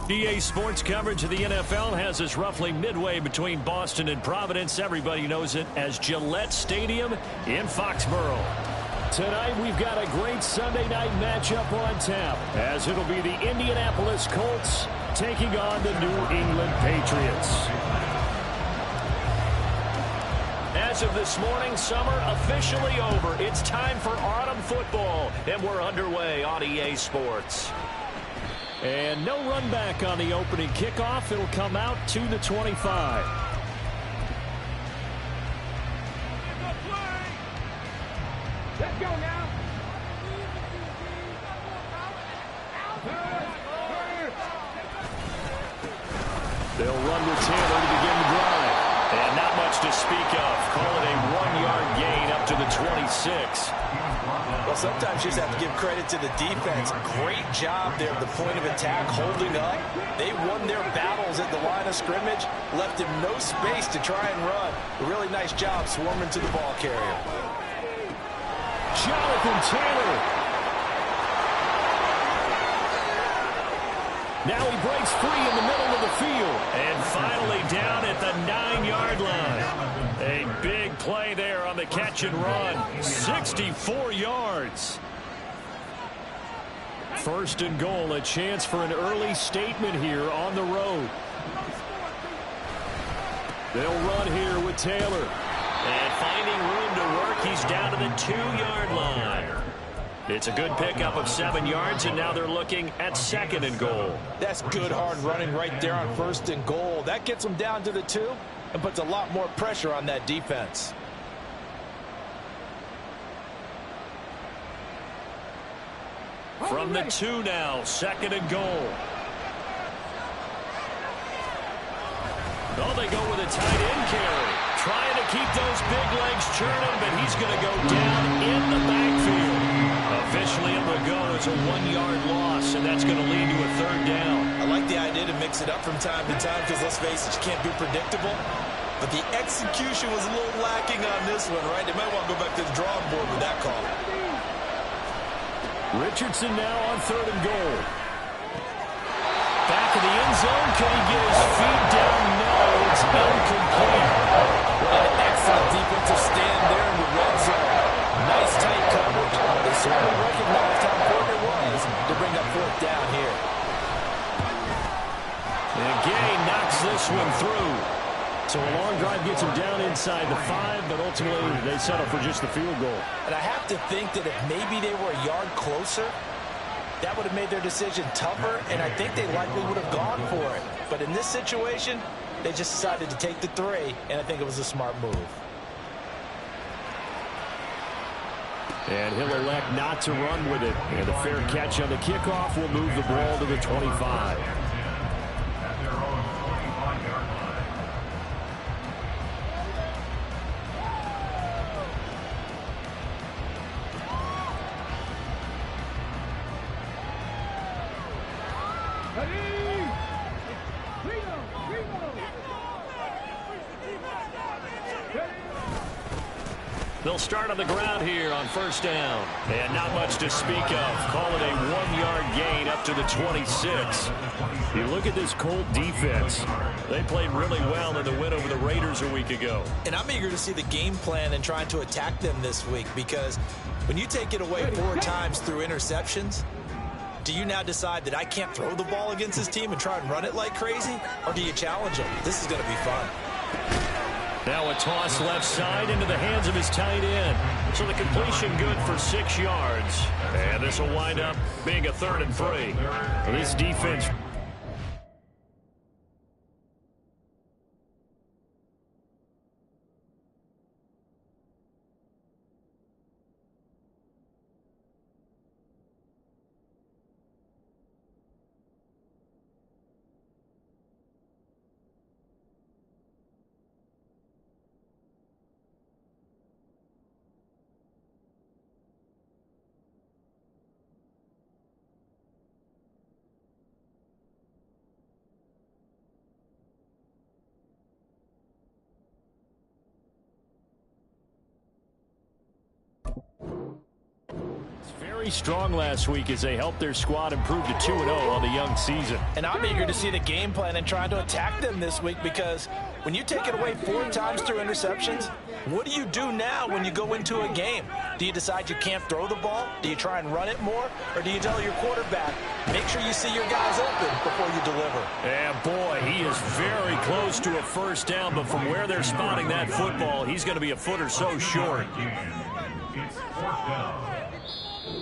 EA Sports coverage of the NFL has us roughly midway between Boston and Providence. Everybody knows it as Gillette Stadium in Foxborough. Tonight we've got a great Sunday night matchup on tap, as it'll be the Indianapolis Colts taking on the New England Patriots. As of this morning, summer officially over. It's time for autumn football, and we're underway on EA Sports. And no run back on the opening kickoff. It'll come out to the 25. Let's go now. They'll run with Taylor to begin the drive. And not much to speak of. Call it a 1-yard gain up to the 26. Well, sometimes you just have to give credit to the defense. Great job there at the point of attack, holding up. They won their battles at the line of scrimmage, left him no space to try and run. A really nice job swarming to the ball carrier. Jonathan Taylor. Now he breaks free in the middle of the field. And finally down at the 9-yard line. A big play there on the catch and run. 64 yards. First and goal, a chance for an early statement here on the road. They'll run here with Taylor. And finding room to work, he's down to the 2-yard line. It's a good pickup of 7 yards, and now they're looking at second and goal. That's good hard running right there on first and goal. That gets them down to the 2 and puts a lot more pressure on that defense. From the 2 now, second and goal. Oh, they go with a tight end carry. Trying to keep those big legs churning, but he's going to go down in the backfield. Officially it will go as a 1-yard loss, and that's going to lead to a third down. I like the idea to mix it up from time to time because, let's face it, you can't be predictable. But the execution was a little lacking on this one, right? They might want to go back to the drawing board with that call. Richardson now on third and goal. Back in the end zone. Can he get his feet down? No, it's incomplete. An excellent defensive stand there in the red zone. Nice tight coverage. They certainly recognized how important it was to bring up fourth down here. And Gay knocks this one through. So a long drive gets him down inside the 5, but ultimately they settle for just the field goal. And I have to think that if maybe they were a yard closer, that would have made their decision tougher, and I think they likely would have gone for it. But in this situation, they just decided to take the 3, and I think it was a smart move. And he'll elect not to run with it. And a fair catch on the kickoff will move the ball to the 25. They'll start on the ground here on first down. And not much to speak of. Call it a 1-yard gain up to the 26. You look at this Colt defense. They played really well in the win over the Raiders a week ago. And I'm eager to see the game plan and trying to attack them this week, because when you take it away 4 times through interceptions, do you now decide that I can't throw the ball against this team and try and run it like crazy? Or do you challenge them? This is going to be fun. Now a toss left side into the hands of his tight end. So the completion good for 6 yards. And this will wind up being a 3rd and 3. This defense... very strong last week as they helped their squad improve to 2-0 on the young season. And I'm eager to see the game plan and trying to attack them this week, because when you take it away 4 times through interceptions, what do you do now when you go into a game? Do you decide you can't throw the ball? Do you try and run it more? Or do you tell your quarterback, make sure you see your guys open before you deliver? And boy, he is very close to a first down, but from where they're spotting that football, he's going to be a foot or so short.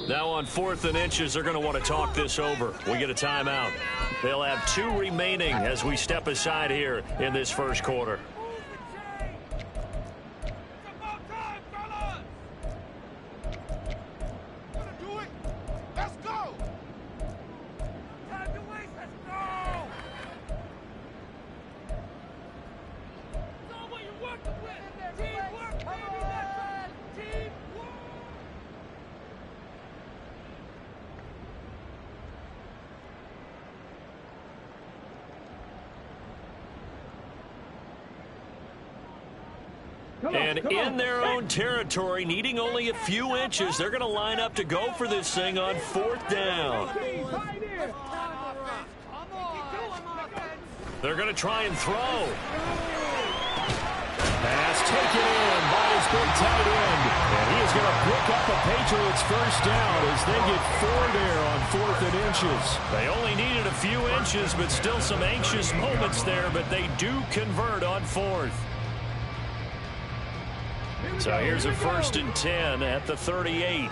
Now on 4th and inches, they're going to want to talk this over. We get a timeout. They'll have 2 remaining as we step aside here in this first quarter. And in their own territory, needing only a few inches, they're going to line up to go for this thing on 4th down. They're going to try and throw. Pass taken in by his big tight end. And he is going to pick up the Patriots first down as they get 4 there on 4th and inches. They only needed a few inches, but still some anxious moments there, but they do convert on 4th. So here's a 1st and 10 at the 38.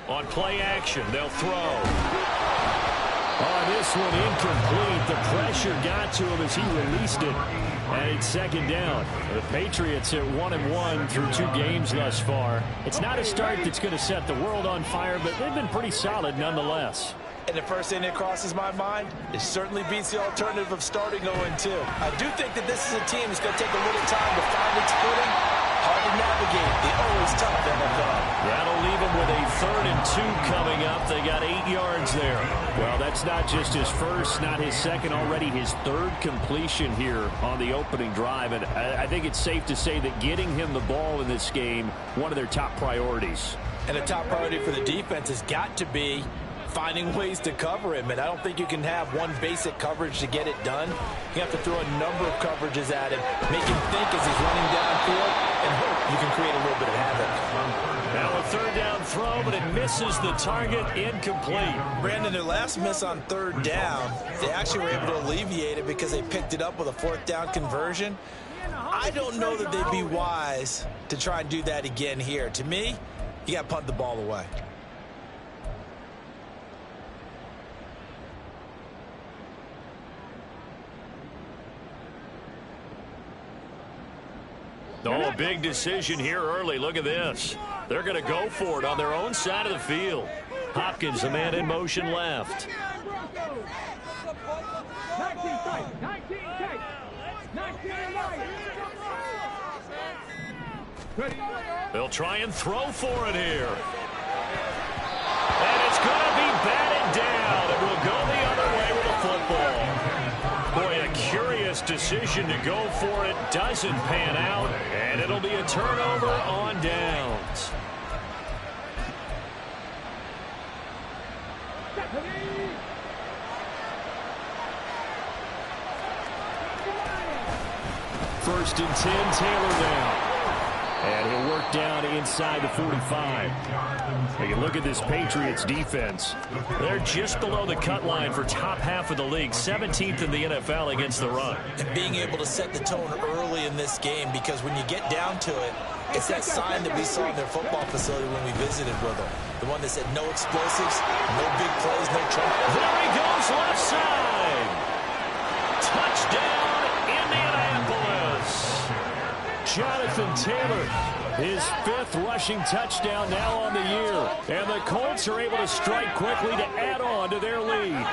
On play action, they'll throw. On this one, incomplete. The pressure got to him as he released it. And it's 2nd down. The Patriots at 1-1 through 2 games thus far. It's not a start that's going to set the world on fire, but they've been pretty solid nonetheless. And the first thing that crosses my mind, it certainly beats the alternative of starting 0-2. I do think that this is a team that's going to take a little time to find its footing. Hard to navigate the always tough NFL. That'll leave them with a 3rd and 2 coming up. They got 8 yards there. Well, that's not just his first, not his second, already his 3rd completion here on the opening drive. And I think it's safe to say that getting him the ball in this game, one of their top priorities. And a top priority for the defense has got to be finding ways to cover him, and I don't think you can have one basic coverage to get it done. You have to throw a number of coverages at him, make him think as he's running downfield, and hope you can create a little bit of havoc. Now a 3rd down throw, but it misses the target, incomplete. Brandon, their last miss on 3rd down, they actually were able to alleviate it because they picked it up with a 4th down conversion. I don't know that they'd be wise to try and do that again here. To me, you got to punt the ball away. Oh, a big decision here early. Look at this. They're going to go for it on their own side of the field. Hopkins, the man in motion left. 19 tight. They'll try and throw for it here. And it's going to be batted down. It will go the other way with the football. Boy, a curious decision to go for it. Doesn't pan out. And it'll be a turnover on downs. First and 10, Taylor down. And he'll work down inside the 45. Take a look at this Patriots defense. They're just below the cut line for top half of the league, 17th in the NFL against the run. And being able to set the tone early in this game, because when you get down to it, it's that sign that we saw in their football facility when we visited with them. The one that said no explosives, no big plays, no trouble. There he goes, left side. Touchdown, Indianapolis. Jonathan Taylor, his 5th rushing touchdown now on the year. And the Colts are able to strike quickly to add on to their lead.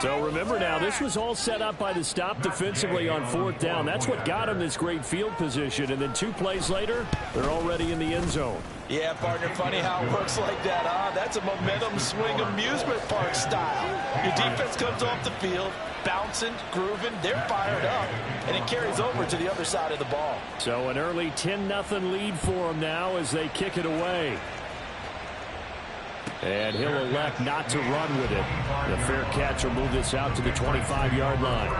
So remember now, this was all set up by the stop defensively on 4th down. That's what got them this great field position. And then 2 plays later, they're already in the end zone. Yeah, partner, funny how it works like that, huh? That's a momentum swing amusement park style. Your defense comes off the field, bouncing, grooving. They're fired up, and it carries over to the other side of the ball. So an early 10-0 lead for them now as they kick it away. And he'll elect not to run with it. The fair catch will move this out to the 25-yard line.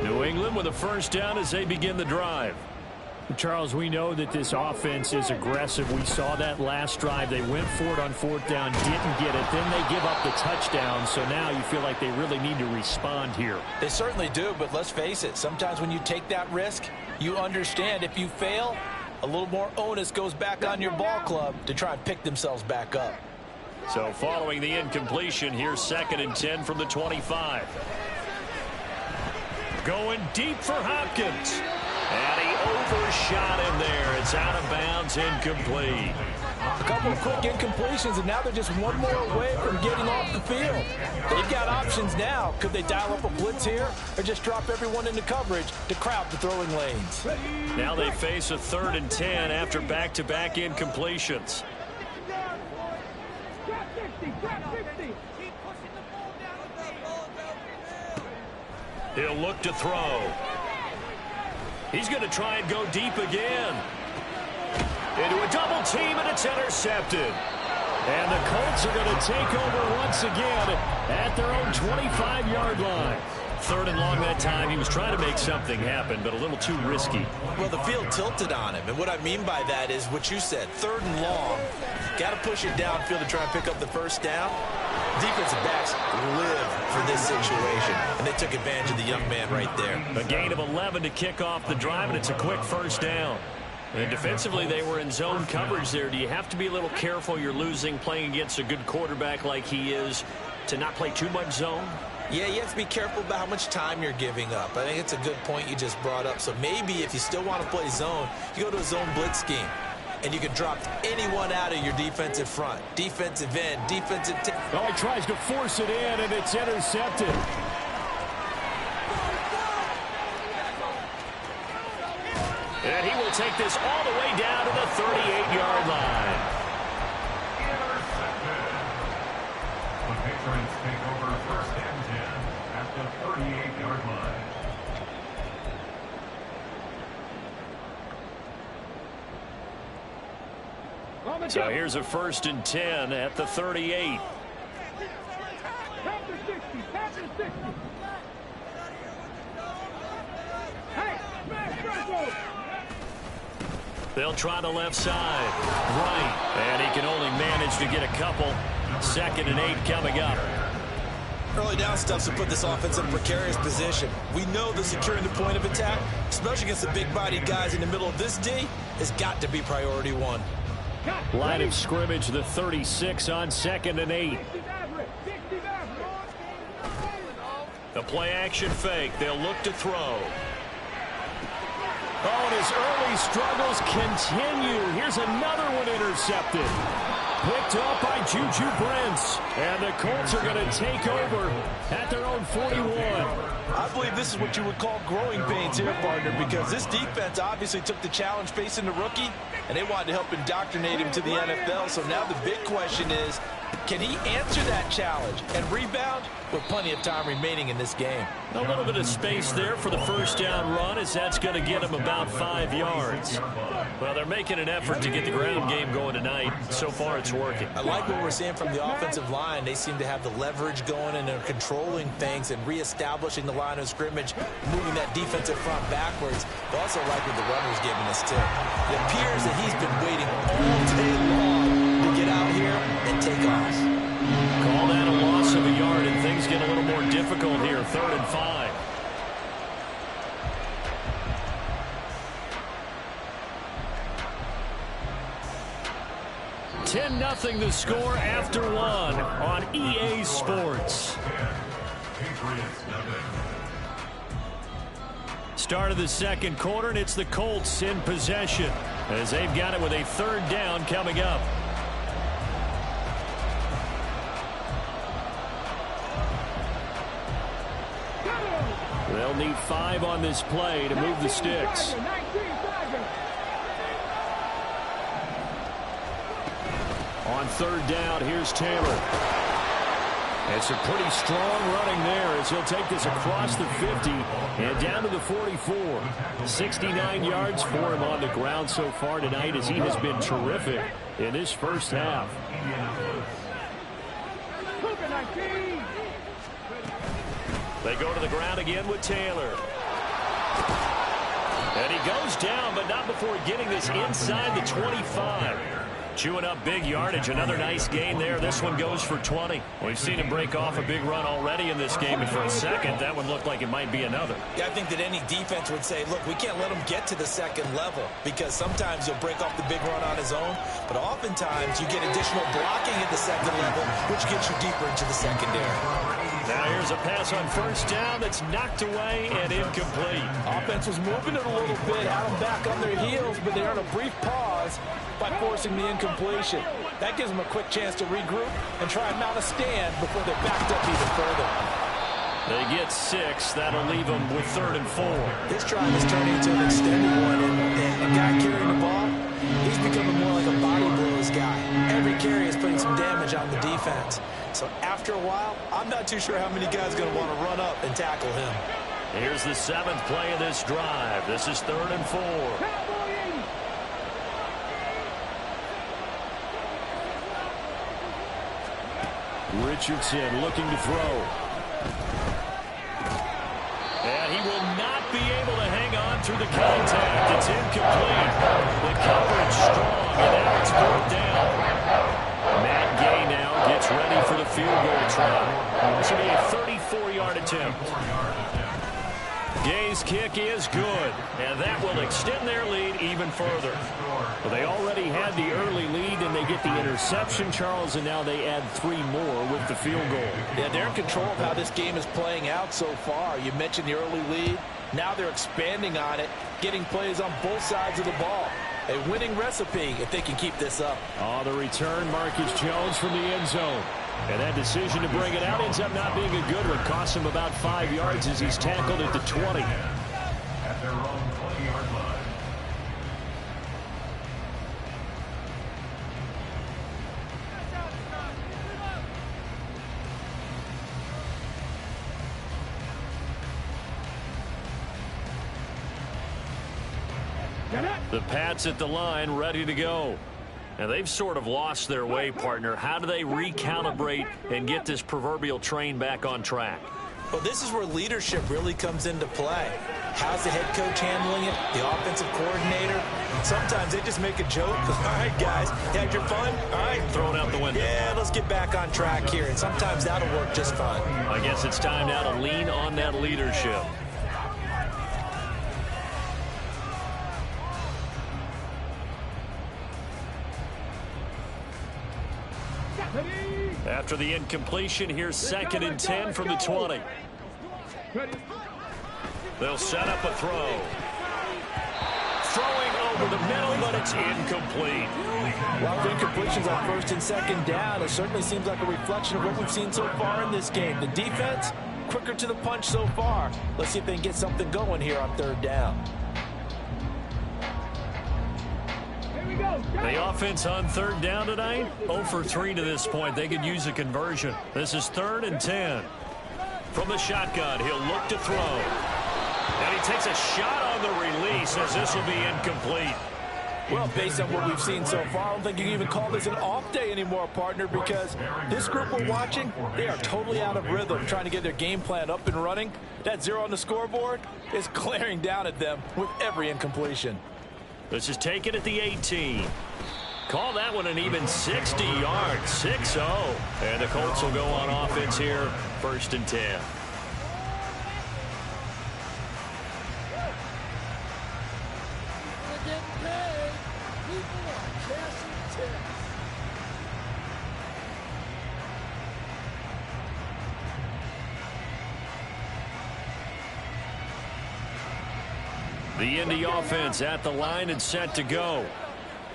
New England with a first down as they begin the drive. Charles, we know that this offense is aggressive. We saw that last drive. They went for it on fourth down, didn't get it. Then they give up the touchdown. So now you feel like they really need to respond here. They certainly do, but let's face it. Sometimes when you take that risk, you understand if you fail, a little more onus goes back on your ball club to try and pick themselves back up. So following the incompletion, here's 2nd and 10 from the 25. Going deep for Hopkins. And he overshot him there. It's out of bounds, incomplete. A couple of quick incompletions, and now they're just one more away from getting off the field. They've got options now. Could they dial up a blitz here or just drop everyone into coverage to crowd the throwing lanes? Now they face a 3rd and 10 after back-to-back incompletions. He'll look to throw. He's going to try and go deep again. Into a double team, and it's intercepted. And the Colts are going to take over once again at their own 25-yard line. 3rd and long that time. He was trying to make something happen, but a little too risky. Well, the field tilted on him, and what I mean by that is what you said. 3rd and long. Got to push it downfield to try and pick up the first down. Defensive backs live for this situation, and they took advantage of the young man right there. A gain of 11 to kick off the drive, and it's a quick first down. And defensively, they were in zone coverage there. Do you have to be a little careful? You're losing playing against a good quarterback like he is to not play too much zone? Yeah, you have to be careful about how much time you're giving up. I think it's a good point you just brought up. So maybe if you still want to play zone, you go to a zone blitz scheme. And you can drop anyone out of your defensive front. Defensive end, defensive... Oh, he tries to force it in, and it's intercepted. And he will take this all the way down to the 38-yard line. The Patriots take over 1st and 10 at the 38-yard line. So here's a 1st and 10 at the 38. They'll try the left side. Right. And he can only manage to get a couple. 2nd and 8 coming up. Early down stuff to put this offense in a precarious position. We know that securing the point of attack, especially against the big-bodied guys in the middle of this D, has got to be priority one. Line of scrimmage, the 36 on 2nd and 8. The play action fake. They'll look to throw. Oh, and his early struggles continue. Here's another one intercepted. Picked up by Juju Brents. And the Colts are going to take over at their own 41. I believe this is what you would call growing pains here, partner, because this defense obviously took the challenge facing the rookie, and they wanted to help indoctrinate him to the NFL. So now the big question is, can he answer that challenge and rebound with plenty of time remaining in this game? A little bit of space there for the first down run, as that's going to get him about 5 yards. Well, they're making an effort to get the ground game going tonight. So far, it's working. I like what we're seeing from the offensive line. They seem to have the leverage going, and they're controlling things and reestablishing the line of scrimmage, moving that defensive front backwards. But also like what the runner's giving us, too. It appears that he's been waiting all day long to get out here and take off. Call that a loss of a yard, and things get a little more difficult here. 3rd and 5. (10-0) the score after one on EA Sports. Start of the 2nd quarter, and it's the Colts in possession as they've got it with a 3rd down coming up. They'll need 5 on this play to move the sticks. On third down, here's Taylor. It's a pretty strong running there as he'll take this across the 50 and down to the 44. 69 yards for him on the ground so far tonight as he has been terrific in this first half. They go to the ground again with Taylor. And he goes down, but not before getting this inside the 25. Chewing up big yardage. Another nice gain there. This one goes for 20. We've seen him break off a big run already in this game, and for a second, that one looked like it might be another. Yeah, I think that any defense would say, look, we can't let him get to the second level because sometimes he'll break off the big run on his own, but oftentimes you get additional blocking at the second level, which gets you deeper into the secondary. Now here's a pass on first down that's knocked away and incomplete. Offense was moving it a little bit, had them back on their heels, but they earned a brief pause by forcing the incompletion. That gives them a quick chance to regroup and try and mount a stand before they're backed up even further. They get 6. That'll leave them with 3rd and 4. This drive is turning into an extended one, and a guy carrying the ball, he's becoming more like a body blows guy. Every carry is putting some damage on the defense. So after a while, I'm not too sure how many guys are going to want to run up and tackle him. Here's the 7th play of this drive. This is 3rd and 4. Richardson looking to throw. And he will not be able to hang on through the contact. It's incomplete. The coverage strong, and now it's brought down. Matt Gay now gets ready for the field goal try. This will be a 34-yard attempt. Gay's kick is good, and that will extend their lead even further. Well, they already had the early lead, and they get the interception, Charles, and now they add 3 more with the field goal. Yeah, they're in control of how this game is playing out so far. You mentioned the early lead. Now they're expanding on it, getting plays on both sides of the ball. A winning recipe if they can keep this up. Oh, the return, Marcus Jones from the end zone. And that decision to bring it out ends up not being a good one. Costs him about 5 yards as he's tackled at the 20. At their own 20-yard line. The Pats at the line ready to go. And they've sort of lost their way, partner. How do they recalibrate and get this proverbial train back on track? Well, this is where leadership really comes into play. How's the head coach handling it? The offensive coordinator? Sometimes they just make a joke. All right, guys, you had your fun? All right. Throw it out the window. Yeah, let's get back on track here. And sometimes that'll work just fine. I guess it's time now to lean on that leadership. After the incompletion, here's 2nd and 10 from the 20. They'll set up a throw. Throwing over the middle, but it's incomplete. Well, the incompletions on 1st and 2nd down, it certainly seems like a reflection of what we've seen so far in this game. The defense, quicker to the punch so far. Let's see if they can get something going here on 3rd down. The offense on 3rd down tonight, 0 for 3 to this point. They could use a conversion. This is 3rd and 10. From the shotgun, he'll look to throw. And he takes a shot on the release as this will be incomplete. Well, based on what we've seen so far, I don't think you can even call this an off day anymore, partner, because this group we're watching, they are totally out of rhythm, trying to get their game plan up and running. That 0 on the scoreboard is glaring down at them with every incompletion. This is taken at the 18. Call that one an even 60 yards, 6-0. And the Colts will go on offense here, 1st and 10. The Indy offense at the line and set to go.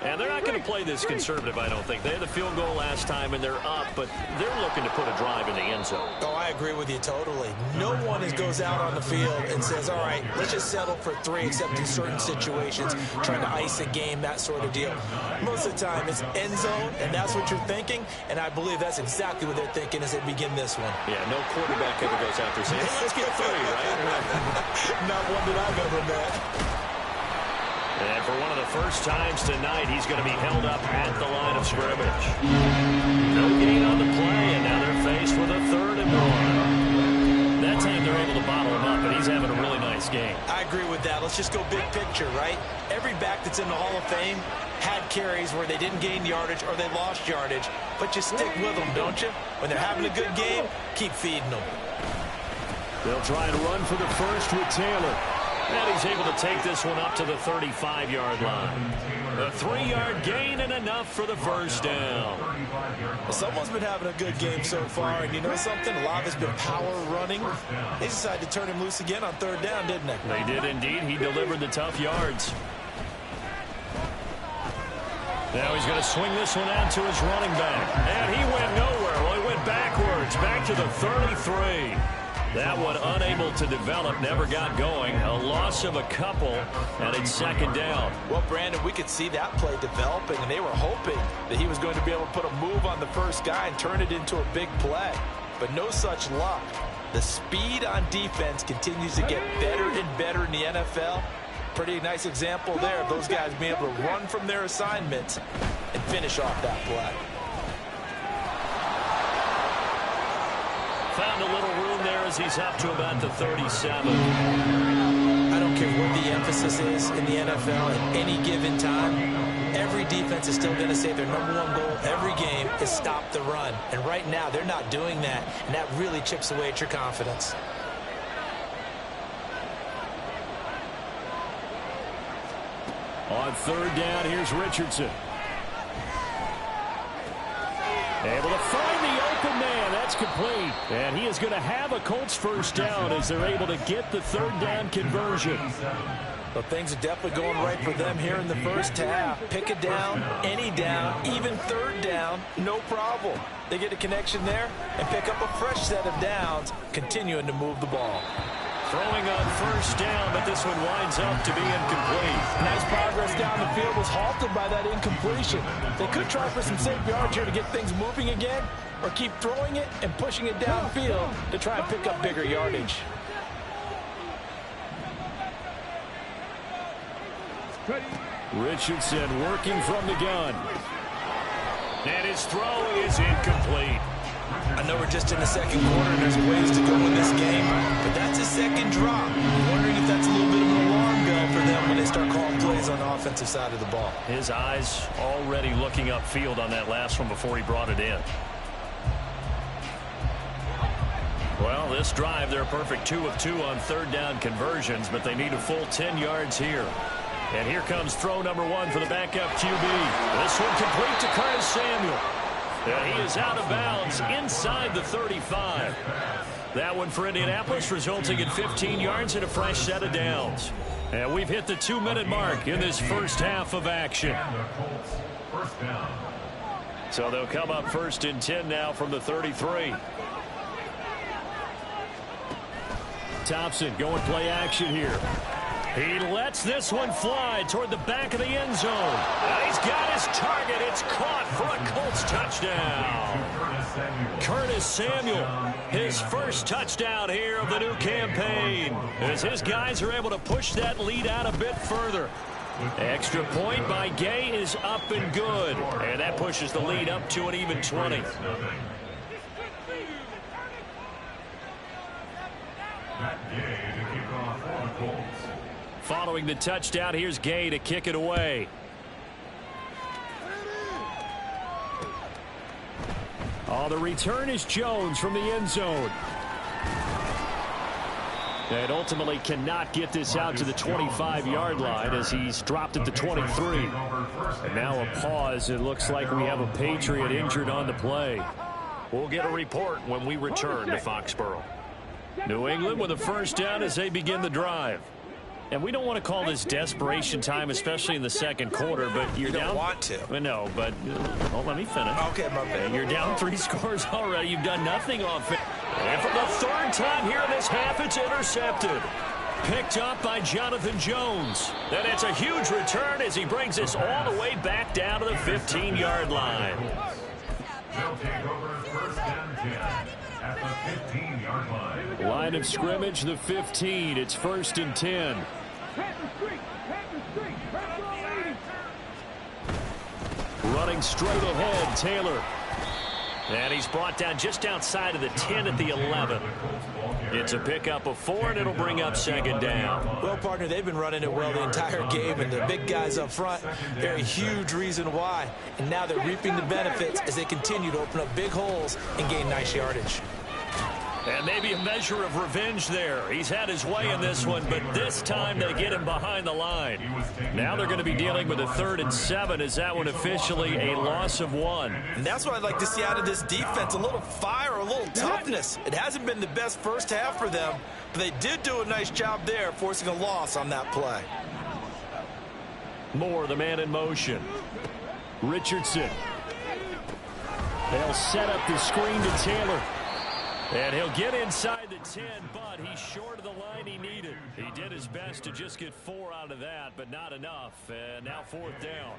And they're not going to play this conservative, I don't think. They had the field goal last time, and they're up, but they're looking to put a drive in the end zone. Oh, I agree with you totally. No one goes out on the field and says, all right, let's just settle for 3, except in certain situations, trying to ice a game, that sort of deal. Most of the time, it's end zone, and that's what you're thinking, and I believe that's exactly what they're thinking as they begin this one. Yeah, no quarterback ever goes out there saying, hey, let's get 3, right? Not one that I've ever met. And for one of the first times tonight, he's going to be held up at the line of scrimmage. No gain on the play, and now they're faced with a 3rd and 1. That time they're able to bottle him up, and he's having a really nice game. I agree with that. Let's just go big picture, right? Every back that's in the Hall of Fame had carries where they didn't gain yardage or they lost yardage, but you stick with them, don't you? When they're having a good game, keep feeding them. They'll try and run for the first with Taylor. And he's able to take this one up to the 35-yard line. A 3-yard gain and enough for the first down. Well, someone's been having a good game so far, and you know something? A lot has been power running. They decided to turn him loose again on 3rd down, didn't they? They did indeed. He delivered the tough yards. Now he's going to swing this one out to his running back. And he went nowhere. Well, he went backwards, back to the 33. That one unable to develop, never got going. A loss of a couple, and it's 2nd down. Well, Brandon, we could see that play developing, and they were hoping that he was going to be able to put a move on the first guy and turn it into a big play. But no such luck. The speed on defense continues to get better and better in the NFL. Pretty nice example there of those guys being able to run from their assignments and finish off that play. Found a little room there as he's up to about the 37. I don't care what the emphasis is in the NFL at any given time. Every defense is still going to say their #1 goal every game is stop the run. And right now, they're not doing that, and that really chips away at your confidence. On 3rd down, here's Richardson. Able to find the open man. That's complete. And he is going to have a Colts first down as they're able to get the 3rd down conversion. Well, things are definitely going right for them here in the first half. Pick a down, any down, even 3rd down, no problem. They get a connection there and pick up a fresh set of downs, continuing to move the ball. Throwing on first down, but this one winds up to be incomplete. Nice progress down the field was halted by that incompletion. They could try for some safe yards here to get things moving again, or keep throwing it and pushing it downfield to try and pick up bigger yardage. Richardson working from the gun. And his throw is incomplete. I know we're just in the 2nd quarter and there's ways to go in this game, but that's a 2nd drop. I'm wondering if that's a little bit of an alarm bell for them when they start calling plays on the offensive side of the ball. His eyes already looking upfield on that last one before he brought it in. Well, this drive, they're a perfect 2 of 2 on 3rd down conversions, but they need a full 10 yards here. And here comes throw number 1 for the backup QB. This one complete to Curtis Samuel. And he is out of bounds inside the 35. That one for Indianapolis, resulting in 15 yards and a fresh set of downs. And we've hit the 2-minute mark in this first half of action. So they'll come up 1st and 10 now from the 33. Thompson going play action here. He lets this one fly toward the back of the end zone. And he's got his target. It's caught for a Colts touchdown. Curtis Samuel, his first touchdown here of the new campaign, as his guys are able to push that lead out a bit further. Extra point by Gay is up and good. And that pushes the lead up to an even 20. Following the touchdown, here's Gay to kick it away. Oh, the return is Jones from the end zone. And ultimately cannot get this out to the 25-yard line as he's dropped at the 23. And now a pause. It looks like we have a Patriot injured on the play. We'll get a report when we return to Foxborough. New England with a first down as they begin the drive. And we don't want to call this desperation time, especially in the second quarter, but you're You don't down. want to. Well, no, but let me finish. Okay, my bad. You're down 3 scores already. You've done nothing offense. And for the third time here in this half, it's intercepted. Picked up by Jonathan Jones. And it's a huge return as he brings us all the way back down to the 15-yard line. They'll take over first and 10 at the 15-yard line. Line of scrimmage, the 15. It's first and 10. Running straight ahead, Taylor. And he's brought down just outside of the 10 at the 11. It's a pickup of 4, and it'll bring up second down. Well, partner, they've been running it well the entire game, and the big guys up front, they're a huge reason why. And now they're reaping the benefits as they continue to open up big holes and gain nice yardage. And maybe a measure of revenge there. He's had his way in this one, but this time they get him behind the line. Now they're going to be dealing with a 3rd and 7 as that one officially a loss of 1. And that's what I'd like to see out of this defense, a little fire, a little toughness. It hasn't been the best first half for them, but they did do a nice job there, forcing a loss on that play. Moore, the man in motion. Richardson. They'll set up the screen to Taylor. And he'll get inside the 10, but he's short of the line he needed. He did his best to just get 4 out of that, but not enough. And now 4th down.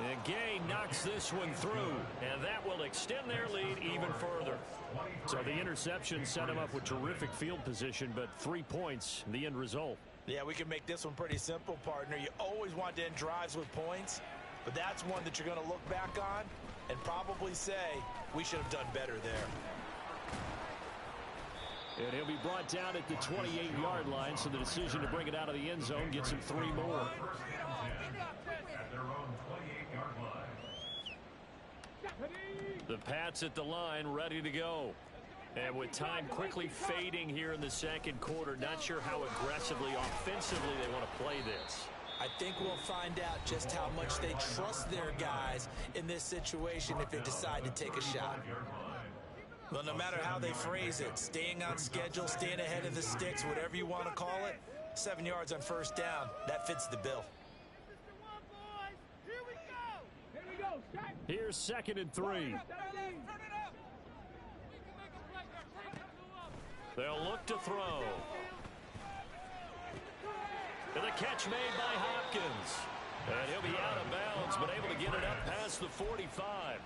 And Gay knocks this one through, and that will extend their lead even further. So the interception set him up with terrific field position, but 3 points, the end result. Yeah, we can make this one pretty simple, partner. You always want to end drives with points, but that's one that you're going to look back on and probably say, we should have done better there. And he'll be brought down at the 28-yard line, so the decision to bring it out of the end zone gets him 3 more. At their own 28-yard line. The Pats at the line, ready to go. And with time quickly fading here in the second quarter, not sure how aggressively, offensively they want to play this. I think we'll find out just how much they trust their guys in this situation if they decide to take a shot. Well, no matter how they phrase it, staying on schedule, staying ahead of the sticks, whatever you want to call it, 7 yards on first down, that fits the bill. Here's 2nd and 3. They'll look to throw. And the catch made by Hopkins. And he'll be out of bounds, but able to get it up past the 45.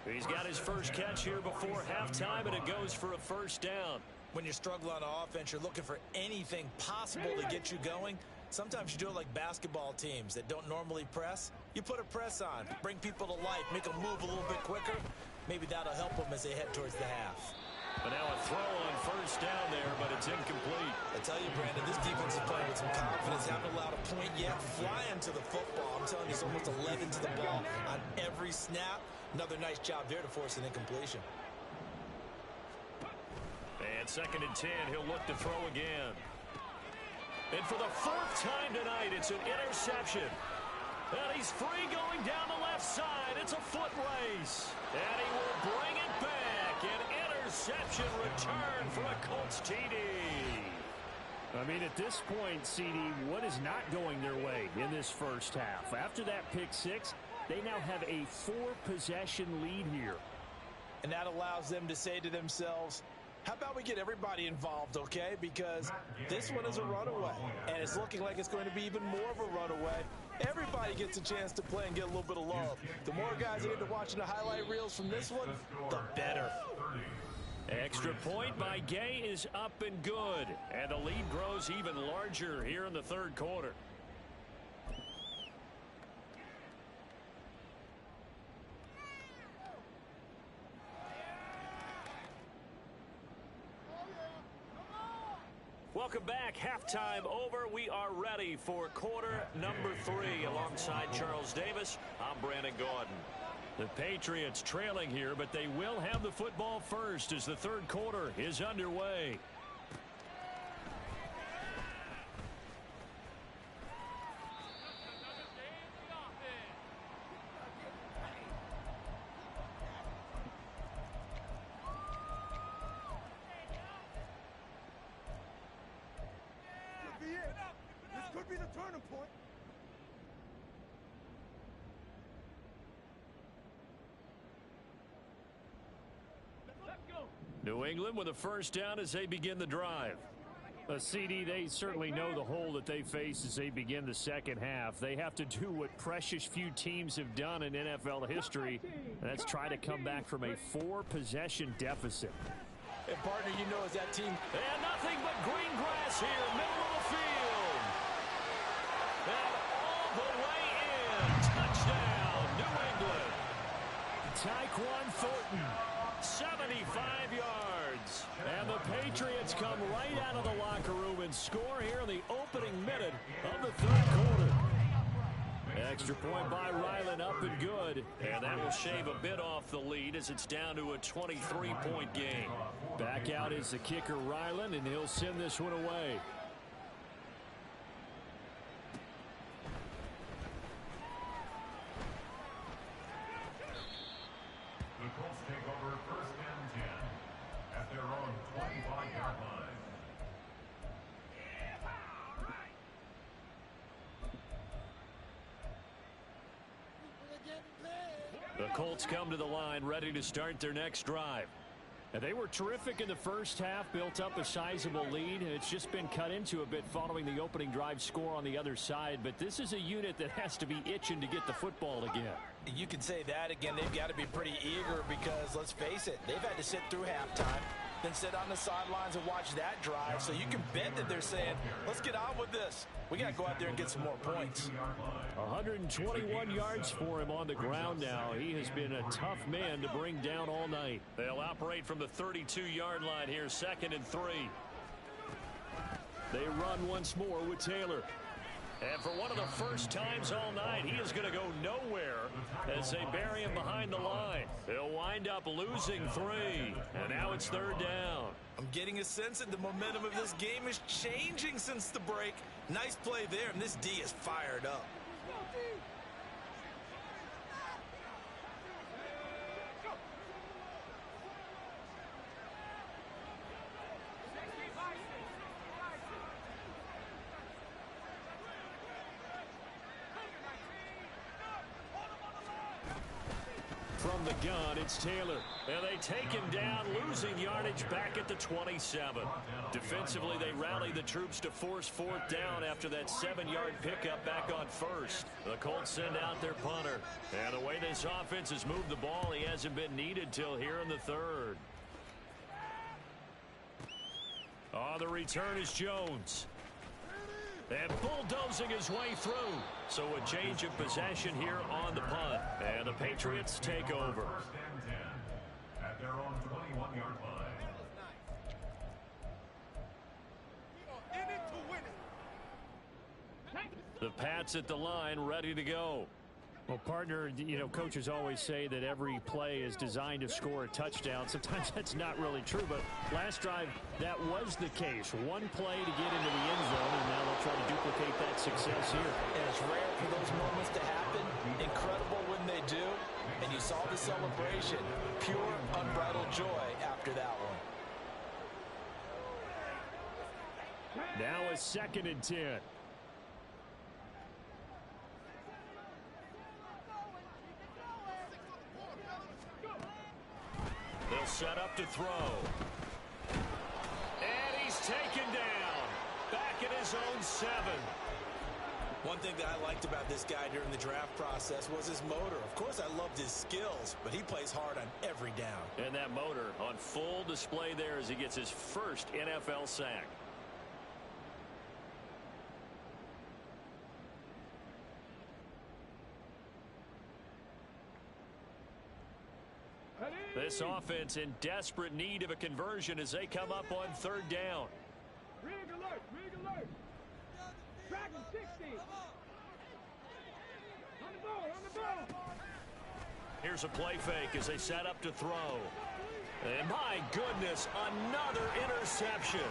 He's got his first catch here before halftime, and it goes for a first down. When you struggle on offense, you're looking for anything possible to get you going. Sometimes you do it like basketball teams that don't normally press. You put a press on, bring people to life, make them move a little bit quicker. Maybe that'll help them as they head towards the half. But now a throw on first down there, but it's incomplete. I tell you, Brandon, this defense is playing with some confidence. Haven't allowed a point yet. Flying to the football. I'm telling you, it's almost 11 to the ball on every snap. Another nice job there to force an incompletion. And 2nd and 10, he'll look to throw again. And for the 4th time tonight, it's an interception. And he's free going down the left side. It's a foot race. And he will bring it back. An interception return for a Colts TD. I mean, at this point, CD, what is not going their way in this first half? After that pick 6, they now have a 4-possession lead here. And that allows them to say to themselves, how about we get everybody involved, okay? Because this one is a runaway, and it's looking like it's going to be even more of a runaway. Everybody gets a chance to play and get a little bit of love. The more guys that get to watching the highlight reels from this one, the better. Extra point by Gay is up and good. And the lead grows even larger here in the third quarter. Welcome back. Halftime over. We are ready for quarter number 3 alongside Charles Davis. I'm Brandon Gaudin. The Patriots trailing here, but they will have the football first as the third quarter is underway. could be the turning point. Let's go. New England with a first down as they begin the drive. CD, they certainly know the hole that they face as they begin the second half. They have to do what precious few teams have done in NFL history, and that's try to come back from a 4-possession deficit. And, partner, you know, as that team... And nothing but green grass here, middle of the field. And all the way in. Touchdown, New England. Tyquan Thornton, 75 yards. And the Patriots come right out of the locker room and score here in the opening minute of the third quarter. Extra point by Ryland, up and good. And that will shave a bit off the lead as it's down to a 23-point game. Back out is the kicker, Ryland, and he'll send this one away. The Colts take over first and 10 at their own 25-yard line. The Colts come to the line ready to start their next drive. And they were terrific in the first half, built up a sizable lead, and it's just been cut into a bit following the opening drive score on the other side. But this is a unit that has to be itching to get the football again. You can say that again. They've got to be pretty eager because, let's face it, they've had to sit through halftime, then sit on the sidelines and watch that drive. So you can bet that they're saying, let's get on with this. We got to go out there and get some more points. 121 yards for him on the ground now. He has been a tough man to bring down all night. They'll operate from the 32-yard line here, 2nd and 3. They run once more with Taylor. And for one of the first times all night, he is going to go nowhere as they bury him behind the line. They'll wind up losing 3. And now it's 3rd down. I'm getting a sense that the momentum of this game is changing since the break. Nice play there, and this D is fired up. From the gun, it's Taylor. And they take him down, losing yardage back at the 27. Defensively, they rally the troops to force 4th down after that 7-yard pickup back on 1st. The Colts send out their punter. And the way this offense has moved the ball, he hasn't been needed till here in the 3rd. On the return is Jones. And bulldozing his way through. So a change of possession here on the punt. And the Patriots take over. First and 10 at their own 21-yard line. In it to win it. The Pats at the line, ready to go. Well, partner, you know, coaches always say that every play is designed to score a touchdown. Sometimes that's not really true, but last drive, that was the case. One play to get into the end zone, and now they'll try to duplicate that success here. And it's rare for those moments to happen. Incredible when they do. And you saw the celebration. Pure, unbridled joy after that one. Now a 2nd and 10. They'll set up to throw. And he's taken down. Back at his own 7. One thing that I liked about this guy during the draft process was his motor. Of course, I loved his skills, but he plays hard on every down. And that motor on full display there as he gets his first NFL sack. This offense in desperate need of a conversion as they come up on 3rd down. Rig alert, rig alert. Dragon 60. On the ball, on the ball. Here's a play fake as they set up to throw. And my goodness, another interception.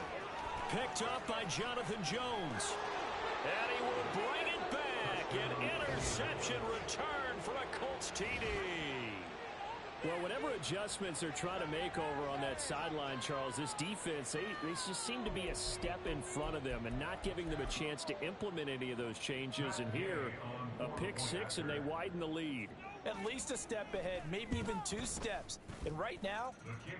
Picked up by Jonathan Jones. And he will bring it back. An interception return for a Colts TD. Well, whatever adjustments they're trying to make over on that sideline, Charles, this defense, they just seem to be a step in front of them and not giving them a chance to implement any of those changes. And here, a pick six, and they widen the lead. At least a step ahead, maybe even 2 steps. And right now,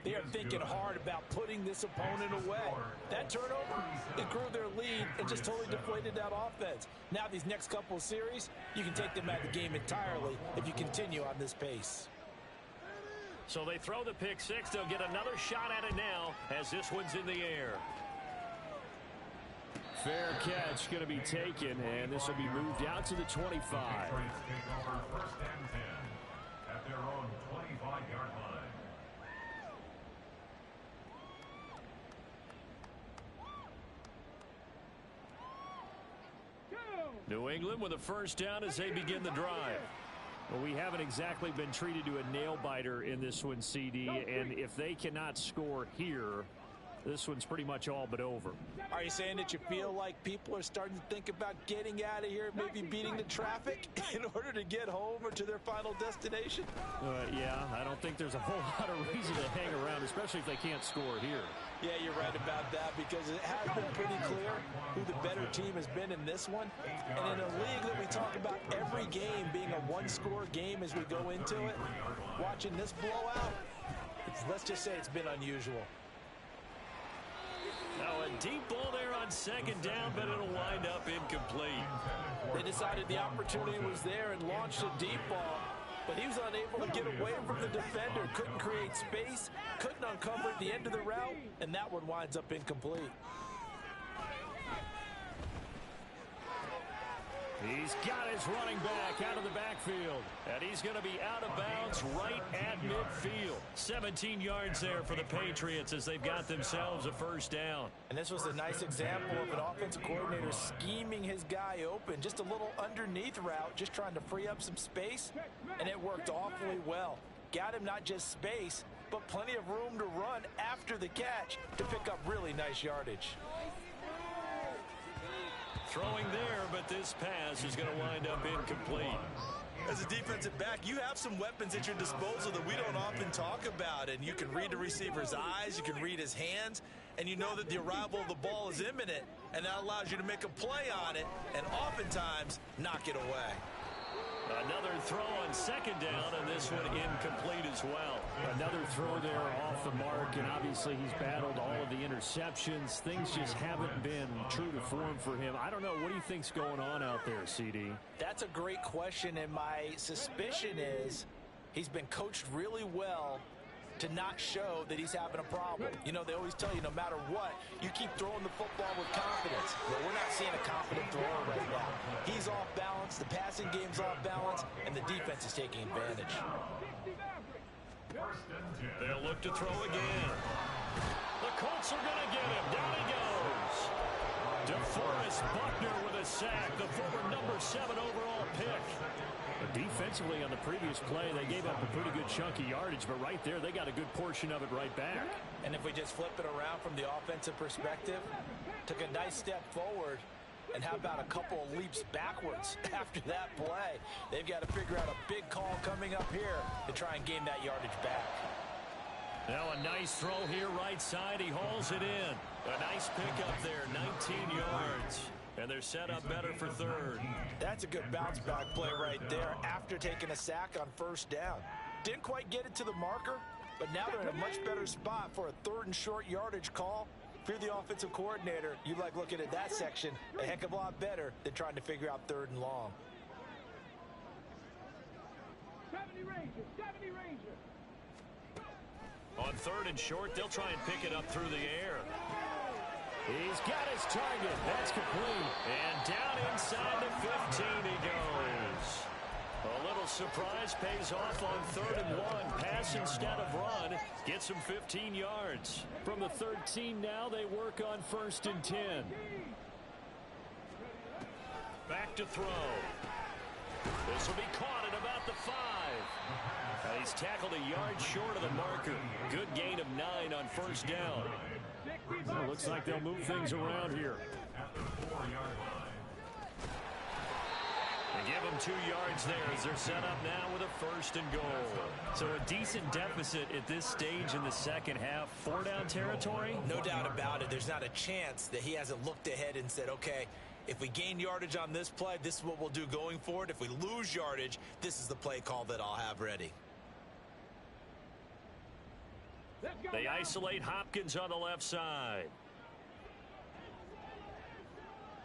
they are thinking hard about putting this opponent away. That turnover, it grew their lead and just totally deflated that offense. Now these next couple of series, you can take them out of the game entirely if you continue on this pace. So they throw the pick six. They'll get another shot at it now as this one's in the air. Fair catch going to be taken, and this will be moved out to the 25. Take over first and 10 at their own 25-yard line. New England with a first down as they begin the drive. Well, we haven't exactly been treated to a nail-biter in this one, CD, and if they cannot score here, this one's pretty much all but over. Are you saying that you feel like people are starting to think about getting out of here, maybe beating the traffic in order to get home or to their final destination? Yeah, I don't think there's a whole lot of reason to hang around, especially if they can't score here. Yeah, you're right about that because it has been pretty clear who the better team has been in this one. And in a league that we talk about every game being a one-score game as we go into it, watching this blowout, let's just say it's been unusual. Now a deep ball there on second down, but it'll wind up incomplete. They decided the opportunity was there and launched a deep ball, but he was unable to get away from the defender, couldn't create space, couldn't uncover at the end of the route, and that one winds up incomplete. He's got his running back out of the backfield, and he's going to be out of bounds right at midfield. 17 yards there for the Patriots as they've got themselves a first down. And this was a nice example of an offensive coordinator scheming his guy open, just a little underneath route, just trying to free up some space, and it worked awfully well. Got him not just space, but plenty of room to run after the catch to pick up really nice yardage. Throwing there, but this pass is going to wind up incomplete. As a defensive back, you have some weapons at your disposal that we don't often talk about. And you can read the receiver's eyes, you can read his hands, and you know that the arrival of the ball is imminent. And that allows you to make a play on it and oftentimes knock it away. Another throw on second down, and this one incomplete as well. Another throw there off the mark, and obviously he's battled all of the interceptions. Things just haven't been true to form for him. I don't know. What do you think's going on out there, CD? That's a great question, and my suspicion is he's been coached really well to not show that he's having a problem. You know, they always tell you no matter what, you keep throwing the football with confidence. But we're not seeing a confident thrower right now. He's off balance, the passing game's off balance, and the defense is taking advantage. They'll look to throw again. The Colts are going to get him. Down he goes. DeForest Buckner with a sack, the former number 7 overall pick. But defensively on the previous play, they gave up a pretty good chunk of yardage, but right there, they got a good portion of it right back. And if we just flip it around from the offensive perspective, took a nice step forward, and how about a couple of leaps backwards after that play? They've got to figure out a big call coming up here to try and gain that yardage back. Now a nice throw here right side. He hauls it in. A nice pickup there, 19 yards. And they're set up better for third. That's a good bounce back play right there after taking a sack on first down. Didn't quite get it to the marker, but now they're in a much better spot for a third and short yardage call. If you're the offensive coordinator, you like looking at that section a heck of a lot better than trying to figure out third and long. 70 Rangers, 70 Rangers. On third and short, they'll try and pick it up through the air. He's got his target. That's complete. And down inside the 15 he goes. A little surprise pays off on 3rd and 1. Pass instead of run. Gets him 15 yards. From the 13 now, they work on 1st and 10. Back to throw. This will be caught at about the 5. He's tackled a yard short of the marker. Good gain of 9 on first down. Well, looks like they'll move things around here. They give them 2 yards there as they're set up now with a 1st and goal. So a decent deficit at this stage in the second half. 4-down territory? No doubt about it. There's not a chance that he hasn't looked ahead and said, okay, if we gain yardage on this play, this is what we'll do going forward. If we lose yardage, this is the play call that I'll have ready. They isolate Hopkins on the left side.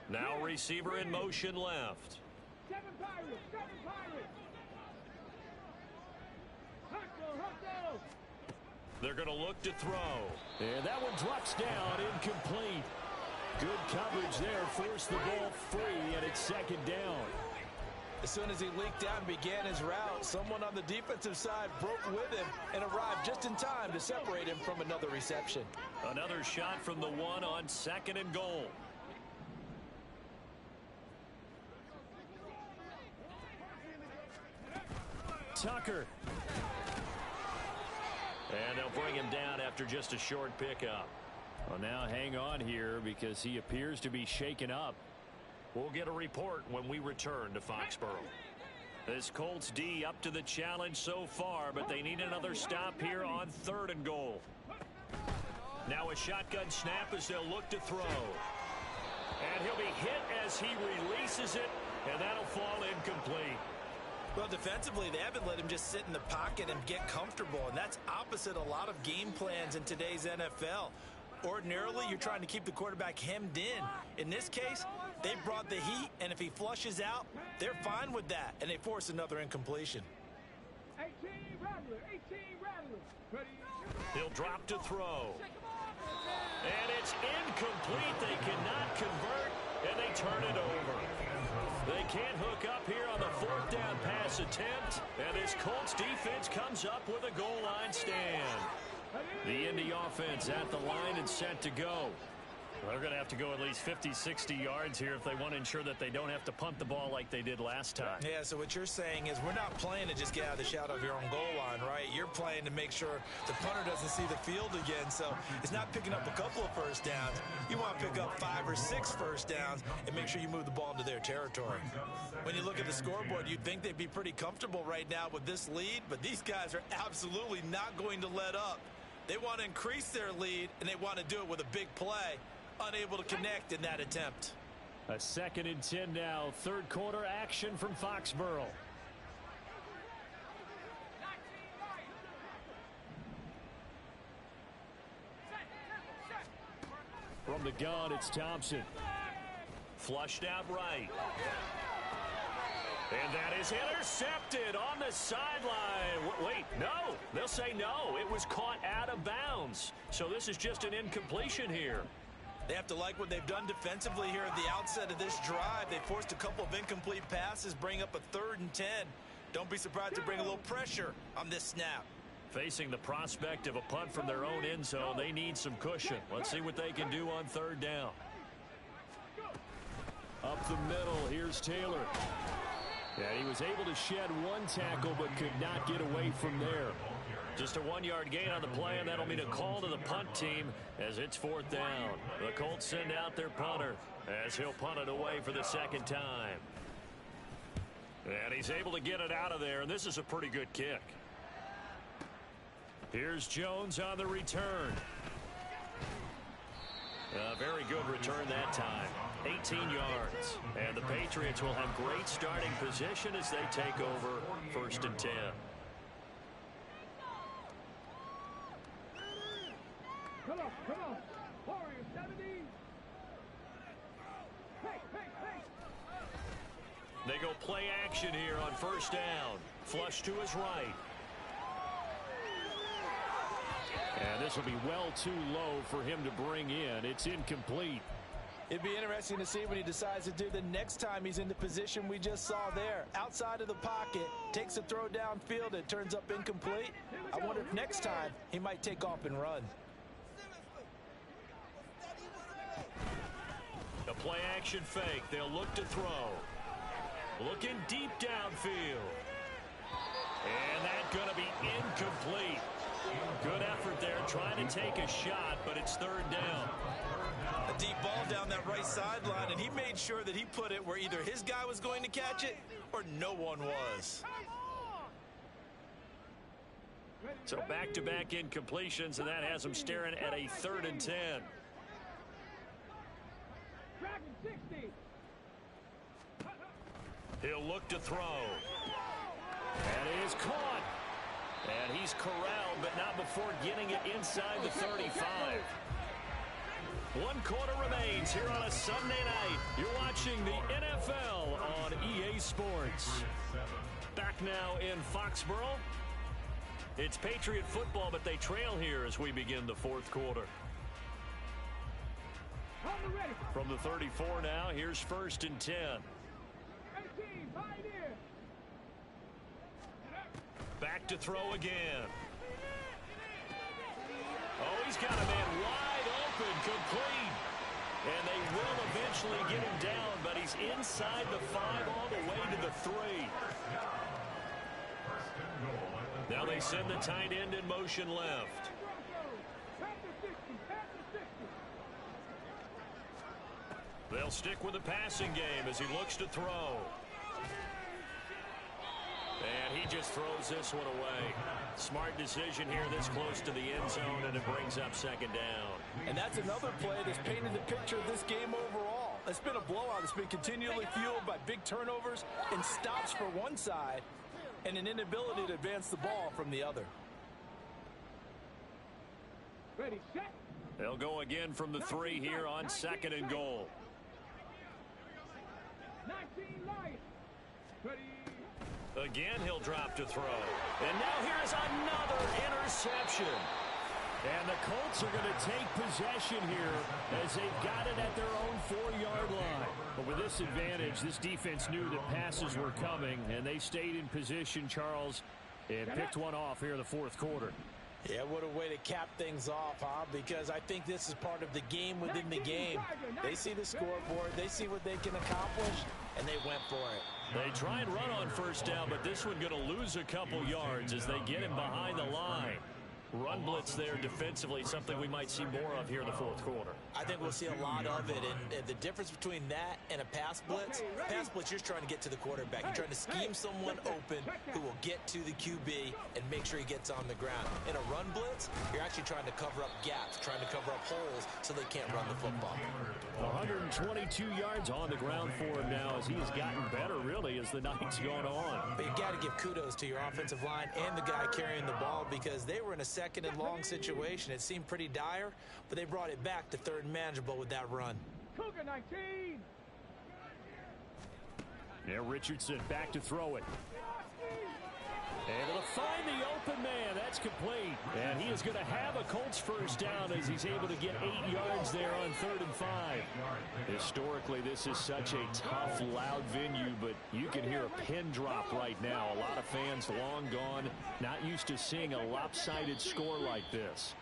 Now receiver in motion left. 7 Pirates, 7 Pirates. Hustle. They're going to look to throw. And that one drops down, incomplete. Good coverage there, forced the ball free, and it's 2nd down. As soon as he leaked out and began his route, someone on the defensive side broke with him and arrived just in time to separate him from another reception. Another shot from the 1 on 2nd and goal. Tucker. And they'll bring him down after just a short pickup. Well, now hang on here because he appears to be shaken up. We'll get a report when we return to Foxborough. This Colts D up to the challenge so far, but they need another stop here on 3rd and goal. Now a shotgun snap as they'll look to throw. And he'll be hit as he releases it, and that'll fall incomplete. Well, defensively, they haven't let him just sit in the pocket and get comfortable, and that's opposite a lot of game plans in today's NFL. Ordinarily, you're trying to keep the quarterback hemmed in. In this case, they brought the heat, and if he flushes out, they're fine with that, and they force another incompletion. 18 Rattler. Ready? He'll drop to throw. And it's incomplete. They cannot convert, and they turn it over. They can't hook up here on the 4th down pass attempt, and this Colts defense comes up with a goal line stand. The Indy offense at the line and set to go. They're going to have to go at least 50, 60 yards here if they want to ensure that they don't have to punt the ball like they did last time. Yeah, so what you're saying is we're not playing to just get out of the shadow of your own goal line, right? You're playing to make sure the punter doesn't see the field again. So it's not picking up a couple of 1st downs. You want to pick up 5 or 6 1st downs and make sure you move the ball into their territory. When you look at the scoreboard, you'd think they'd be pretty comfortable right now with this lead, but these guys are absolutely not going to let up. They want to increase their lead, and they want to do it with a big play. Unable to connect in that attempt. A 2nd and 10 now. 3rd quarter action from Foxborough. From the gun, it's Thompson. Flushed out right. And that is intercepted on the sideline. Wait, no. They'll say no. It was caught out of bounds. So this is just an incompletion here. They have to like what they've done defensively here at the outset of this drive. They forced a couple of incomplete passes, bring up a 3rd and 10. Don't be surprised to bring a little pressure on this snap. Facing the prospect of a punt from their own end zone, they need some cushion. Let's see what they can do on 3rd down. Up the middle, here's Taylor. Yeah, he was able to shed 1 tackle but could not get away from there. Just a 1-yard gain on the play, and that'll mean a call to the punt team as it's 4th down. The Colts send out their punter as he'll punt it away for the 2nd time. And he's able to get it out of there, and this is a pretty good kick. Here's Jones on the return. A very good return that time. 18 yards. And the Patriots will have great starting position as they take over 1st and 10. Come on. Warriors 70. Hey. They go play action here on 1st down. Flush to his right. And this will be well too low for him to bring in. It's incomplete. It'd be interesting to see what he decides to do the next time he's in the position we just saw there. Outside of the pocket, takes a throw downfield, it turns up incomplete. I wonder if next time he might take off and run. The play action fake. They'll look to throw. Looking deep downfield. And that's going to be incomplete. Good effort there, trying to take a shot, but it's third down. A deep ball down that right sideline, and he made sure that he put it where either his guy was going to catch it or no one was. So back-to-back incompletions, and that has him staring at a 3rd and 10. Dragon 60. He'll look to throw. And it is caught. And he's corralled, but not before getting it inside the 35. 1 quarter remains here on a Sunday night. You're watching the NFL on EA Sports. Back now in Foxborough. It's Patriot football, but they trail here as we begin the 4th quarter. From the 34 now, here's 1st and 10. 18, Pioneer. Back to throw again. Oh, he's got a man wide open, complete. And they will eventually get him down, but he's inside the 5 all the way to the 3. Now they send the tight end in motion left. They'll stick with the passing game as he looks to throw. And he just throws this one away. Smart decision here this close to the end zone, and it brings up 2nd down. And that's another play that's painted the picture of this game overall. It's been a blowout. It's been continually fueled by big turnovers and stops for one side and an inability to advance the ball from the other. Ready, set. They'll go again from the 3 here on 2nd and goal. 19 Lions. Ready. Again, he'll drop to throw. And now here's another interception. And the Colts are going to take possession here as they've got it at their own 4-yard line. But with this advantage, this defense knew that passes were coming, and they stayed in position, Charles, and picked one off here in the 4th quarter. Yeah, what a way to cap things off, huh? Because I think this is part of the game within the game. They see the scoreboard, they see what they can accomplish, and they went for it. They try and run on 1st down, but this one going to lose a couple yards as they get him behind the line. Run blitz there defensively, something we might see more of here in the 4th quarter. I think we'll see a lot of it, and the difference between that and a pass blitz, you're just trying to get to the quarterback. You're trying to scheme someone open who will get to the QB and make sure he gets on the ground. In a run blitz, you're actually trying to cover up gaps, trying to cover up holes so they can't run the football. 122 yards on the ground for him now as he has gotten better, really, as the night's gone on. But you got to give kudos to your offensive line and the guy carrying the ball because they were in a 2nd and long situation. It seemed pretty dire, but they brought it back to 3rd and manageable with that run. Cougar 19. Now Richardson back to throw it. And it'll find the open man. That's complete. And he is going to have a Colts 1st down as he's able to get 8 yards there on 3rd and 5. Historically, this is such a tough, loud venue, but you can hear a pin drop right now. A lot of fans long gone, not used to seeing a lopsided score like this.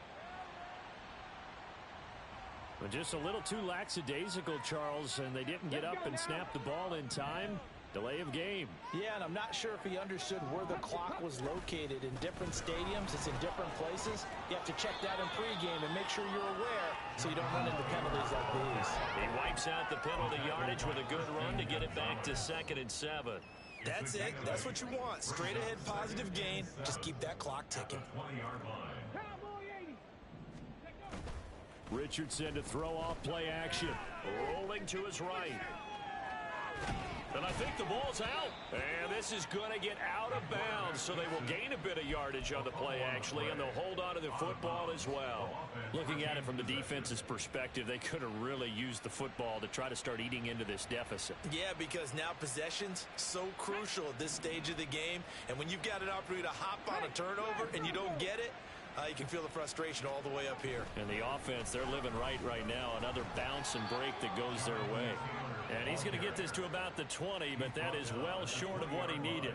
But just a little too lackadaisical, Charles, and they didn't get up and snap the ball in time. Delay of game. Yeah, and I'm not sure if he understood where the clock was located. In different stadiums, it's in different places. You have to check that in pregame and make sure you're aware so you don't run into penalties like these. He wipes out the penalty yardage with a good run to get it back to 2nd and 7. That's it. That's what you want. Straight ahead positive gain. Just keep that clock ticking. Cowboy 80. Richardson to throw off play action. Rolling to his right. And I think the ball's out. And this is going to get out of bounds, so they will gain a bit of yardage on the play, actually, and they'll hold on to the football as well. Looking at it from the defense's perspective, they could have really used the football to try to start eating into this deficit. Yeah, because now possession's so crucial at this stage of the game. And when you've got an opportunity to hop on a turnover and you don't get it, you can feel the frustration all the way up here. And the offense, they're living right now. Another bounce and break that goes their way. And he's going to get this to about the 20, but that is well short of what he needed.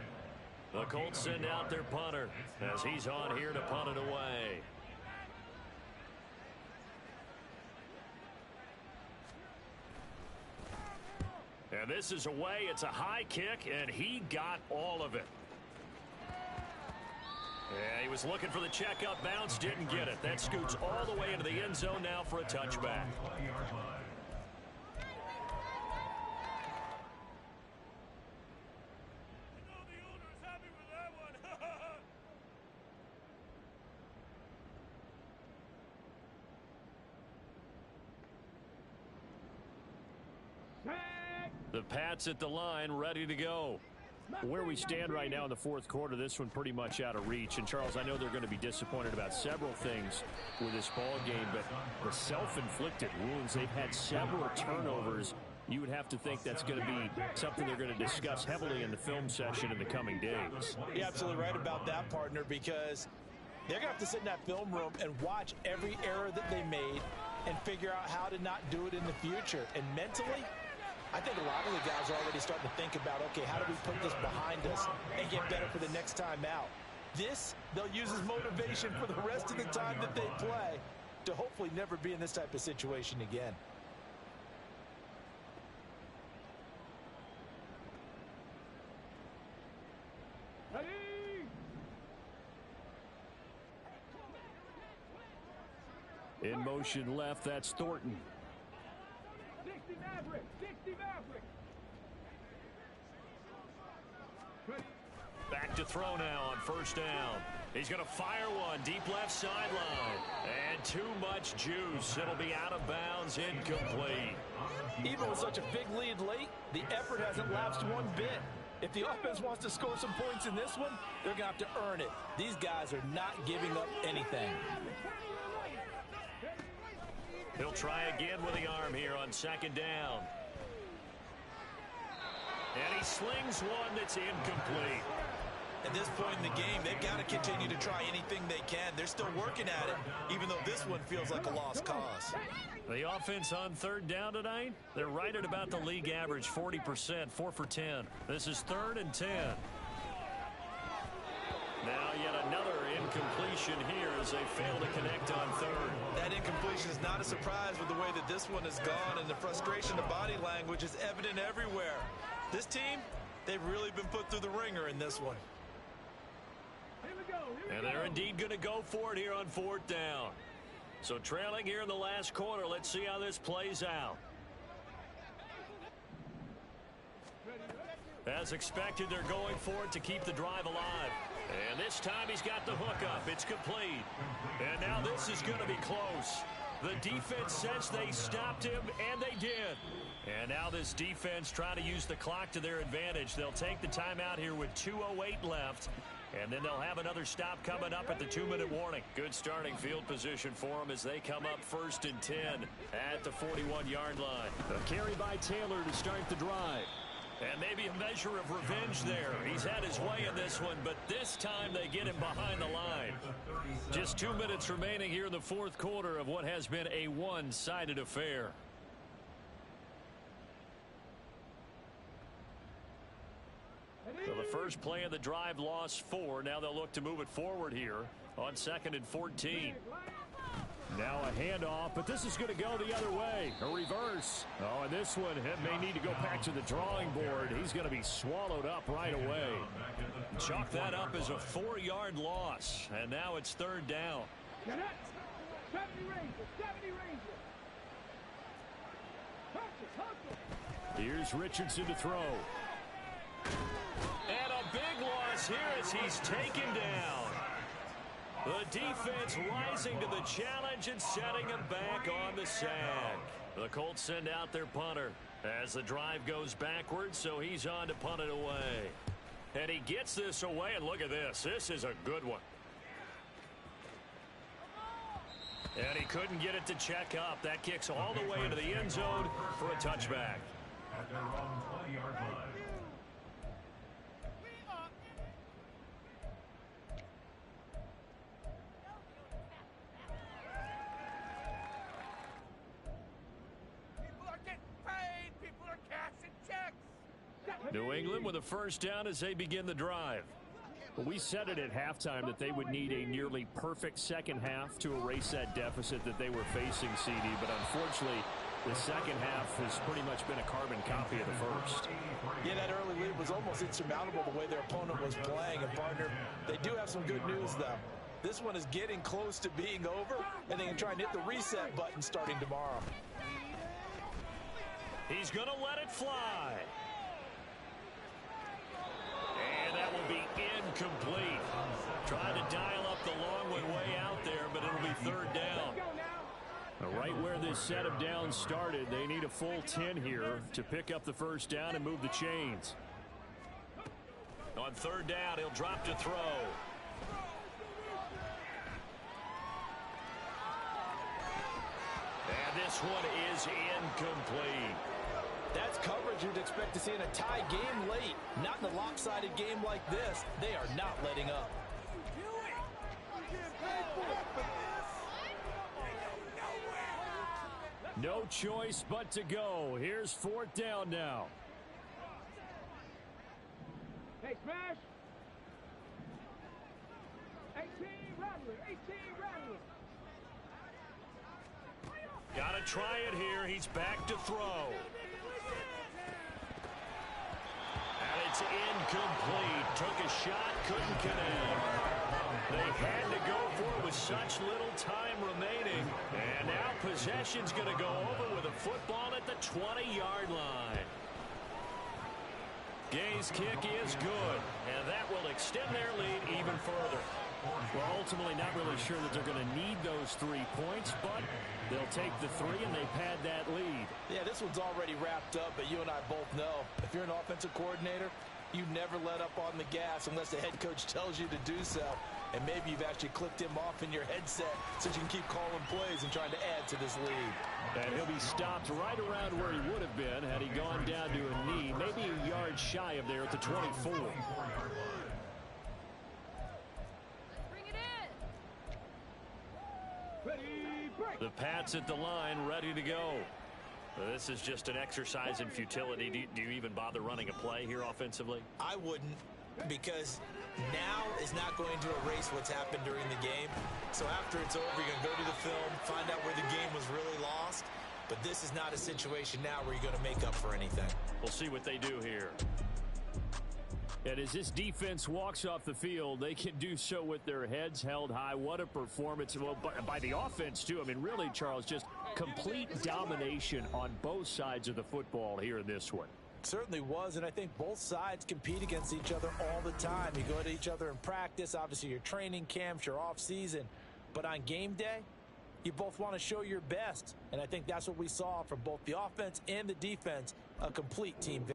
The Colts send out their punter as he's on here to punt it away. And this is away. It's a high kick, and he got all of it. Yeah, he was looking for the checkup bounce, didn't get it. That scoots all the way into the end zone now for a touchback. The Pats at the line, ready to go. Where we stand right now in the fourth quarter, this one pretty much out of reach. And, Charles, I know they're going to be disappointed about several things with this ball game, but the self-inflicted wounds, they've had several turnovers. You would have to think that's going to be something they're going to discuss heavily in the film session in the coming days. You're absolutely right about that, partner, because they're going to have to sit in that film room and watch every error that they made and figure out how to not do it in the future. And mentally, I think a lot of the guys are already starting to think about, okay, how do we put this behind us and get better for the next time out? This, they'll use as motivation for the rest of the time that they play to hopefully never be in this type of situation again. In motion left, that's Thornton. 60 Maverick, 60 Maverick. Back to throw now on first down. He's going to fire one deep left sideline. And too much juice. It'll be out of bounds, incomplete. Even with such a big lead late, the effort hasn't lapsed one bit. If the offense wants to score some points in this one, they're going to have to earn it. These guys are not giving up anything. He'll try again with the arm here on second down. And he slings one that's incomplete. At this point in the game, they've got to continue to try anything they can. They're still working at it, even though this one feels like a lost cause. The offense on third down tonight, they're right at about the league average, 40%, 4 for 10. This is 3rd and 10. Now yet another incompletion here as they fail to connect on third. That incompletion is not a surprise with the way that this one has gone, and the frustration of body language is evident everywhere. This team, they've really been put through the ringer in this one. And they're indeed going to go for it here on 4th down. So trailing here in the last quarter, let's see how this plays out. As expected, they're going for it to keep the drive alive. And this time he's got the hook up. It's complete. And now this is going to be close. The defense says they stopped him, and they did. And now this defense trying to use the clock to their advantage. They'll take the timeout here with 2:08 left. And then they'll have another stop coming up at the 2-minute warning. Good starting field position for them as they come up 1st and 10 at the 41-yard line. A carry by Taylor to start the drive. And maybe a measure of revenge there. He's had his way in this one, but this time they get him behind the line. Just 2 minutes remaining here in the 4th quarter of what has been a one-sided affair. So the first play of the drive lost 4. Now they'll look to move it forward here on 2nd and 14. Now a handoff, but this is going to go the other way. A reverse. Oh, and this one may need to go back to the drawing board. He's going to be swallowed up right away. Chalk that up as a 4-yard loss. And now it's 3rd down. 70 Rangers, 70 Rangers. Here's Richardson to throw. And a big loss here as he's taken down. The defense rising to the challenge and setting him back on the sack. The Colts send out their punter as the drive goes backwards, so he's on to punt it away. And he gets this away, and look at this. This is a good one. And he couldn't get it to check up. That kicks all the way into the end zone for a touchback. At their own 20-yard line. New England with a first down as they begin the drive. We said it at halftime that they would need a nearly perfect second half to erase that deficit that they were facing, CD. But unfortunately, the second half has pretty much been a carbon copy of the first. Yeah, that early lead was almost insurmountable the way their opponent was playing. And, partner, they do have some good news, though. This one is getting close to being over, and they can try and hit the reset button starting tomorrow. He's going to let it fly. And that will be incomplete. Trying to dial up the long one way out there, but it'll be third down. Right where this set of downs started, they need a full 10 here to pick up the first down and move the chains. On third down, he'll drop to throw. And this one is incomplete. That's coverage you'd expect to see in a tie game late. Not in a lopsided game like this. They are not letting up. No choice but to go. Here's fourth down now. Hey, smash. 18 Rattler. 18 Rattler. Got to try it here. He's back to throw. And it's incomplete. Took a shot, couldn't connect. They had to go for it with such little time remaining. And now possession's going to go over with a football at the 20-yard line. Gay's kick is good, and that will extend their lead even further. Well, ultimately not really sure that they're going to need those 3 points, but they'll take the 3 and they pad that lead. Yeah, this one's already wrapped up, but you and I both know if you're an offensive coordinator, you never let up on the gas unless the head coach tells you to do so. And maybe you've actually clicked him off in your headset so you can keep calling plays and trying to add to this lead. And he'll be stopped right around where he would have been had he gone down to a knee, maybe a yard shy of there at the 24. The Pats at the line, ready to go. This is just an exercise in futility. Do you even bother running a play here offensively? I wouldn't, because now is not going to erase what's happened during the game. So after it's over, you're going to go to the film, find out where the game was really lost. But this is not a situation now where you're going to make up for anything. We'll see what they do here. And as this defense walks off the field, they can do so with their heads held high. What a performance. Well, by the offense, too. I mean, really, Charles, just complete domination on both sides of the football here in this one. Certainly was, and I think both sides compete against each other all the time. You go at each other in practice, obviously your training camps, your off-season. But on game day, you both want to show your best. And I think that's what we saw from both the offense and the defense, a complete team victory.